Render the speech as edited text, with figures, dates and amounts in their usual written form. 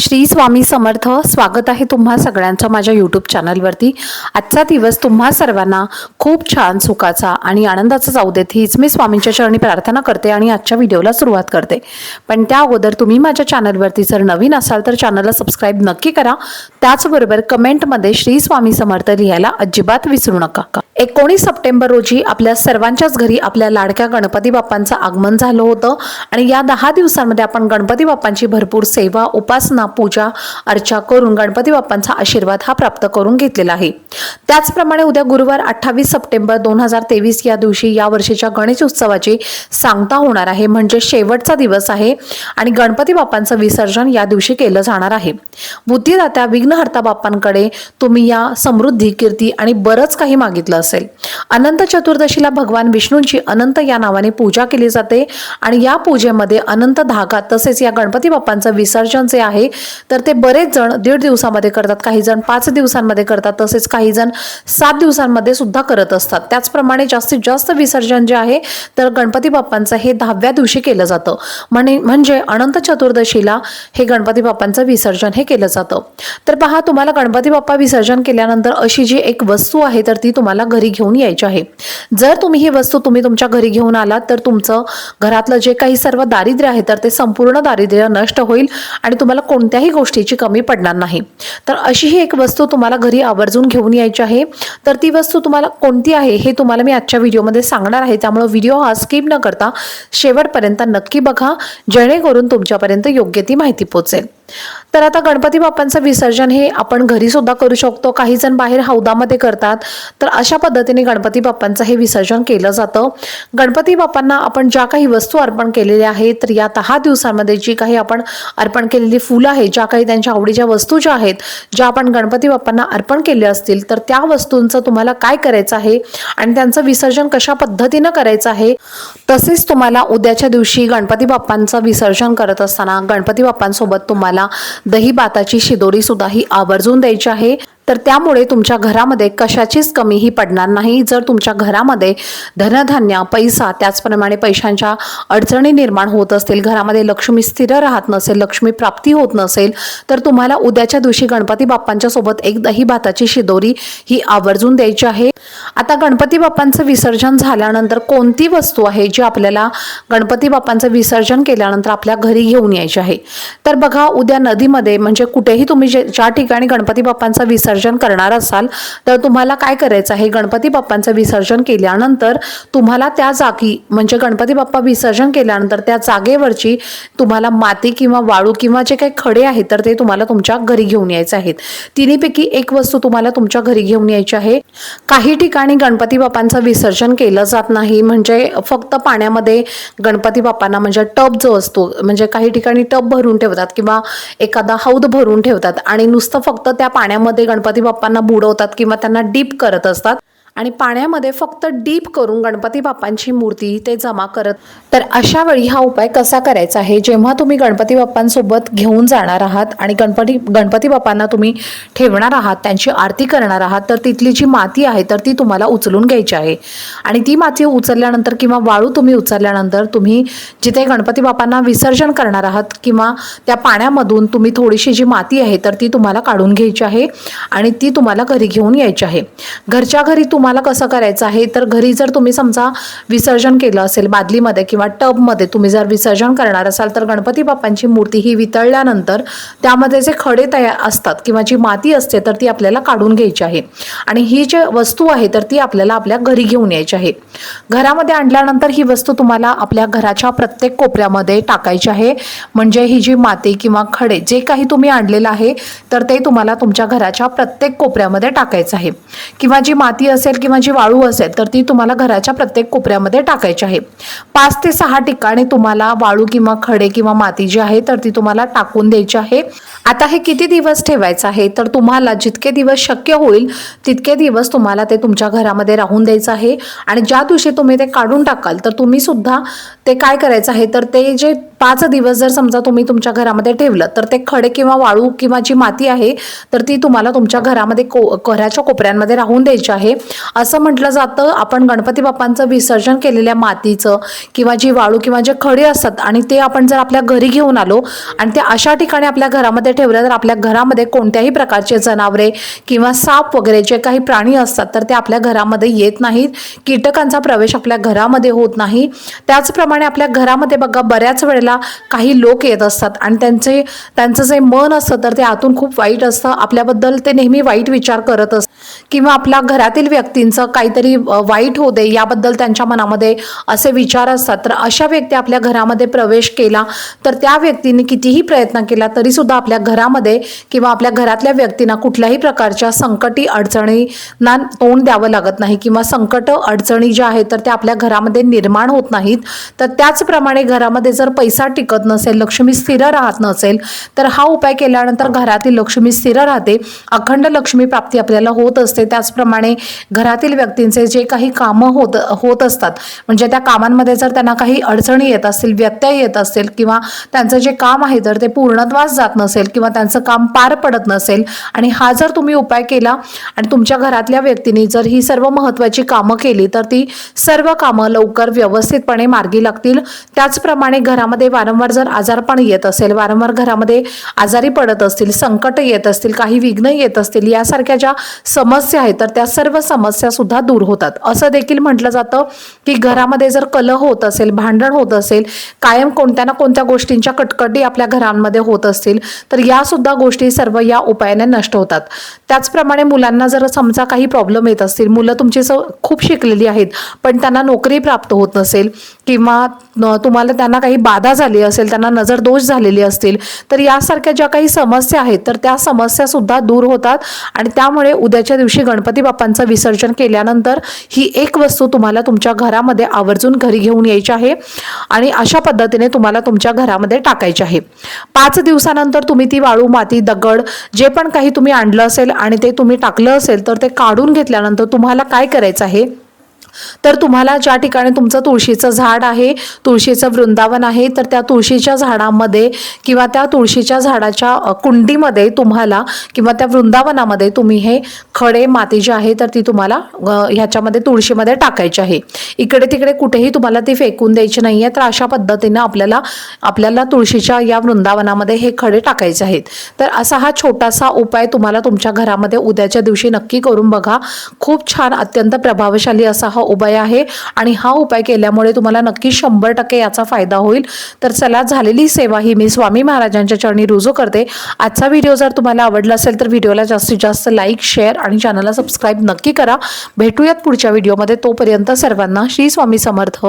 श्री स्वामी समर्थ. स्वागत आहे तुम्हा सगळ्यांचं माझ्या यूट्यूब चॅनलवरती. आजचा दिवस तुम्हा सर्वांना खूप छान सुखाचा आणि आनंदाचा जाऊ देत हीच मी स्वामींच्या चरणी प्रार्थना करते आणि आजच्या व्हिडिओला सुरुवात करते. पण त्या अगोदर तुम्ही माझ्या चॅनलवरती जर नवीन असाल तर चॅनलला सबस्क्राईब नक्की करा. त्याचबरोबर कमेंटमध्ये श्री स्वामी समर्थ लिहायला अजिबात विसरू नका. 19 सप्टेंबर रोजी आपल्या सर्वांच्याच घरी आपल्या लाडक्या गणपती बाप्पांचं आगमन झालं होतं आणि या 10 दिवसांमध्ये आपण गणपती बाप्पांची भरपूर सेवा, उपासना, पूजा अर्चा करून गणपती बाप्पांचा आशीर्वाद हा प्राप्त करून घेतलेला आहे. त्याचप्रमाणे उद्या गुरुवार 28 सप्टेंबर 2023 या दिवशी या वर्षीच्या गणेश उत्सवाची सांगता होणार आहे. म्हणजे शेवटचा दिवस आहे आणि गणपती बाप्पांचं विसर्जन या दिवशी केलं जाणार आहे. बुद्धिदात्या विघ्नहर्ता बाप्पांकडे तुम्ही या समृद्धी, कीर्ती आणि बरंच काही मागितलं असेल. अनंत चतुर्दशीला भगवान विष्णूंची अनंत या नावाने पूजा केली जाते आणि या पूजेमध्ये अनंत धागा तसेच या गणपती बाप्पांचं विसर्जन जे आहे तर ते बरेच जण 1.5 दिवसामध्ये करतात, काही जण 5 दिवसांमध्ये करतात, तसेच काही जण 7 दिवसांमध्ये सुद्धा करत असतात. त्याचप्रमाणे जास्तीत जास्त विसर्जन जे आहे तर गणपती बाप्पांचं हे 10व्या दिवशी केलं जातं. म्हणजे अनंत चतुर्दशीला हे गणपती बाप्पांचं विसर्जन हे केलं जातं. तर पहा, तुम्हाला गणपती बाप्पा विसर्जन केल्यानंतर अशी जी एक वस्तू आहे तर ती तुम्हाला घरी घेऊन यायची आहे. जर तुम्ही ही वस्तू तुमच्या घरी घेऊन आलात तर तुमचं घरातलं जे काही सर्व दारिद्र्य आहे तर ते संपूर्ण दारिद्र्य नष्ट होईल आणि तुम्हाला कोणत्याही गोष्टीची कमी पडणार नाही. तर अशी ही एक वस्तू तुम्हाला घरी आवर्जून घेऊन यायची आहे. तर ती वस्तू तुम्हाला कोणती आहे हे तुम्हाला मी आजच्या व्हिडिओमध्ये सांगणार आहे. त्यामुळे व्हिडिओ हा स्किप न करता शेवटपर्यंत नक्की बघा, जेणेकरून तुमच्यापर्यंत योग्य ती माहिती पोहोचेल. तर आता गणपती बाप्पांचं विसर्जन हे आपण घरी सुद्धा करू शकतो, काही जण बाहेर हौदामध्ये करतात. तर अशा पद्धतीने गणपती बाप्पांचं हे विसर्जन केलं जातं. गणपती बाप्पांना आपण ज्या काही वस्तू अर्पण केलेल्या आहेत तर या 10 दिवसांमध्ये जी काही आपण अर्पण केलेली फुलं आहेत, ज्या काही त्यांच्या आवडीच्या वस्तू ज्या आहेत, ज्या आपण गणपती बाप्पांना अर्पण केल्या असतील तर त्या वस्तूंचं तुम्हाला काय करायचं आहे आणि त्यांचं विसर्जन कशा पद्धतीनं करायचं आहे. तसेच तुम्हाला उद्याच्या दिवशी गणपती बाप्पांचं विसर्जन करत असताना गणपती बाप्पांसोबत तुम्हाला दही भाताची शिदोरी सुद्धा ही आवर्जून द्यायची आहे. तर त्यामुळे तुमच्या घरामध्ये कशाचीच कमी ही पडणार नाही. जर तुमच्या घरामध्ये धनधान्य, पैसा, त्याचप्रमाणे पैशांच्या अडचणी निर्माण होत असतील, घरामध्ये लक्ष्मी स्थिर राहत नसेल, लक्ष्मी प्राप्ती होत नसेल तर तुम्हाला उद्याच्या दिवशी गणपती बाप्पांच्या सोबत एक दही भाताची शिदोरी ही आवर्जून द्यायची आहे. आता गणपती बाप्पांचं विसर्जन झाल्यानंतर कोणती वस्तू आहे जी आपल्याला गणपती बाप्पांचं विसर्जन केल्यानंतर आपल्या घरी घेऊन यायची आहे. तर बघा, उद्या नदीमध्ये म्हणजे कुठेही तुम्ही ज्या ठिकाणी गणपती बाप्पांचं विसर्जन करणार असाल तर तुम्हाला काय करायचं आहे, गणपती बाप्पांचं विसर्जन केल्यानंतर तुम्हाला त्या जागी म्हणजे गणपती बाप्पा विसर्जन केल्यानंतर त्या जागेवरची तुम्हाला माती किंवा वाळू किंवा जे काही खडे आहेत तर ते तुम्हाला तुमच्या घरी घेऊन यायचे आहेत. तिन्हीपैकी एक वस्तू तुम्हाला तुमच्या घरी घेऊन यायची आहे. काही ठिकाणी गणपती बाप्पांचं विसर्जन केलं जात नाही, म्हणजे फक्त पाण्यामध्ये गणपती बाप्पांना म्हणजे टब जो असतो, म्हणजे काही ठिकाणी टब भरून ठेवतात किंवा एखादा हौद भरून ठेवतात आणि नुसतं फक्त त्या पाण्यामध्ये गणपती बाप्पांना बुडवतात किंवा त्यांना डीप करत असतात आणि पाण्यामध्ये फक्त डीप करून गणपती बाप्पांची मूर्ती ते जमा करत. तर अशा वेळी हा उपाय कसा करायचा आहे, जेव्हा तुम्ही गणपती बाप्पांसोबत घेऊन जाणार आहात आणि गणपती बाप्पांना तुम्ही ठेवणार आहात, त्यांची आरती करणार आहात, तर तिथली जी माती आहे तर ती तुम्हाला उचलून घ्यायची आहे. आणि ती माती उचलल्यानंतर किंवा वाळू तुम्ही उचलल्यानंतर तुम्ही जिथे गणपती बाप्पांना विसर्जन करणार आहात किंवा त्या पाण्यामधून तुम्ही थोडीशी जी माती आहे तर ती तुम्हाला काढून घ्यायची आहे आणि ती तुम्हाला घरी घेऊन यायची आहे. घरच्या घरी तुम्हाला कसं करायचं आहे, तर घरी जर तुम्ही समजा विसर्जन केलं असेल बादलीमध्ये किंवा टबमध्ये तुम्ही जर विसर्जन करणार असाल तर गणपती बाप्पांची मूर्ती ही वितळल्यानंतर त्यामध्ये जे खडे तयार असतात किंवा जी माती असते तर ती आपल्याला काढून घ्यायची आहे आणि ही जी वस्तू आहे तर ती आपल्याला आपल्या घरी घेऊन यायची आहे. घरामध्ये आणल्यानंतर ही वस्तू तुम्हाला आपल्या घराच्या प्रत्येक कोपऱ्यामध्ये टाकायची आहे. म्हणजे ही जी माती किंवा खडे जे काही तुम्ही आणलेलं आहे तर ते तुम्हाला तुमच्या घराच्या प्रत्येक कोपऱ्यामध्ये टाकायचं आहे. किंवा जी माती असेल किंवा जी वाळू असेल तर ती तुम्हाला घराच्या प्रत्येक कोपऱ्यामध्ये टाकायची आहे. 5 ते 6 ठिकाणी तुम्हाला वाळू किंवा खडे किंवा माती जी आहे तर ती तुम्हाला टाकून द्यायची आहे. आता हे किती दिवस ठेवायचं आहे, तर तुम्हाला जितके दिवस शक्य होईल तितके दिवस तुम्हाला ते तुमच्या घरामध्ये राहून द्यायचं आहे. आणि ज्या दिवशी तुम्ही ते काढून टाकाल तर तुम्ही सुद्धा ते काय करायचं आहे, तर ते जे 5 दिवस जर समजा तुम्ही तुमच्या घरामध्ये ठेवलं तर ते खडे किंवा वाळू किंवा जी माती आहे तर ती तुम्हाला तुमच्या घरामध्ये घराच्या कोपऱ्यांमध्ये राहून द्यायची आहे. असं म्हटलं जातं आपण गणपती बाप्पांचं विसर्जन केलेल्या मातीचं किंवा जी वाळू किंवा जे खडे असतात आणि ते आपण जर आपल्या घरी घेऊन आलो आणि ते अशा ठिकाणी आपल्या घरामध्ये ठेवलं तर आपल्या घरामध्ये कोणत्याही प्रकारचे जनावरे किंवा साप वगैरे जे काही प्राणी असतात तर ते आपल्या घरामध्ये येत नाहीत, कीटकांचा प्रवेश आपल्या घरामध्ये होत नाही। त्याचप्रमाणे आपल्या घरामध्ये बघा बऱ्याच वेळेला काही लोक येत असतात आणि त्यांचं जे मन असतं तर ते आतून खूप वाईट असतं, आपल्याबद्दल ते नेहमी वाईट विचार करत असतात किंवा आपल्या घरातील व्यक्तींचं काहीतरी वाईट होऊ दे याबद्दल त्यांच्या मनामध्ये असे विचार असतात। तर अशा व्यक्ती आपल्या घरामध्ये प्रवेश केला तर त्या व्यक्तीने कितीही प्रयत्न केला तरी सुद्धा आपल्या घरामध्ये किंवा आपल्या घरातल्या व्यक्तींना कुठल्याही प्रकारच्या संकटी अडचणींना तोंड द्यावं लागत नाही किंवा संकट अडचणी ज्या आहेत तर त्या आपल्या घरामध्ये निर्माण होत नाहीत। तर त्याचप्रमाणे घरामध्ये जर पैसा टिकत नसेल, लक्ष्मी स्थिर राहत नसेल तर हा उपाय केल्यानंतर घरातील लक्ष्मी स्थिर राहते, अखंड लक्ष्मी प्राप्ती आपल्याला होत असते। त्याचप्रमाणे घरातील व्यक्तींचे जे काही कामं होत असतात म्हणजे त्या कामांमध्ये जर त्यांना काही अडचणी येत असतील, व्यत्यय येत असतील किंवा त्यांचं जे काम आहे तर ते पूर्णत्वास जात नसेल किंवा त्यांचं काम पार पडत नसेल आणि हा जर तुम्ही उपाय केला आणि तुमच्या घरातल्या व्यक्तींनी जर ही सर्व महत्त्वाची कामं केली तर ती सर्व कामं लवकर व्यवस्थितपणे मार्गी लागतील। त्याचप्रमाणे घरामध्ये वारंवार जर आजारपण येत असेल, वारंवार घरामध्ये आजारी पडत असतील, संकट येत असतील, काही विघ्न येत असतील, यासारख्या ज्या समस्या आहेत तर त्या सर्व समस्या सुद्धा दूर होतात। असं देखील म्हटलं जातं की घरामध्ये जर कलह होत असेल, भांडण होत असेल, कायम कोणत्या ना कोणत्या गोष्टींच्या कटकटी आपल्या घरांमध्ये होत असतील तर या सुद्धा गोष्टी सर्व या उपायाने नष्ट होतात। त्याचप्रमाणे मुलांना जर समजा काही प्रॉब्लेम येत असतील, मुलं तुमची खूप शिकलेली आहेत पण त्यांना नोकरी प्राप्त होत नसेल किंवा तुम्हाला त्यांना काही बाधा झाली असेल, त्यांना नजर दोष झालेले असतील तर यासारख्या ज्या काही समस्या आहेत तर त्या समस्या सुद्धा दूर होतात आणि त्यामुळे उद्याच्या दिवशी गणपती बाप्पांचं विसर्जन केल्यानंतर ही एक वस्तू तुम्हाला तुमच्या घरामध्ये आवर्जून घरी घेऊन यायची आहे आणि अशा पद्धतीने तुम्हाला तुमच्या घरामध्ये टाकायची आहे। 5 दिवसानंतर तुम्ही ती वाळू, माती, दगड जे पण काही तुम्ही आणलं असेल आणि ते तुम्ही टाकलं असेल तर ते काढून घेतल्यानंतर तुम्हाला काय करायचं आहे तर तुम्हाला ज्या ठिकाणी तुमचं तुळशीचं झाड आहे, तुळशीचं वृंदावन आहे तर त्या तुळशीच्या झाडामध्ये किंवा त्या तुळशीच्या झाडाच्या कुंडीमध्ये तुम्हाला किंवा त्या वृंदावनामध्ये तुम्ही हे खडे माती जी आहे तर ती तुम्हाला ह्याच्यामध्ये तुळशीमध्ये टाकायची आहे। इकडे तिकडे कुठेही तुम्हाला ती फेकून द्यायची नाहीये। तर अशा पद्धतीने आपल्याला तुळशीच्या या वृंदावनामध्ये हे खडे टाकायचे आहेत। तर असा हा छोटासा उपाय तुम्हाला तुमच्या घरामध्ये उद्याच्या दिवशी नक्की करून बघा, खूप छान अत्यंत प्रभावशाली असा हा उपाय आहे आणि हा उपाय केल्यामुळे तुम्हाला नक्की 100% याचा फायदा होईल। तर चला, झालेली सेवा ही मी स्वामी महाराजांच्या चरणी रुजू करते। आजचा व्हिडिओ जर तुम्हाला आवडला असेल तर व्हिडिओला जास्तीत जास्त लाईक, शेअर आणि चॅनलला सबस्क्राईब नक्की करा। भेटूयात पुढच्या व्हिडिओमध्ये, तोपर्यंत सर्वांना श्री स्वामी समर्थ।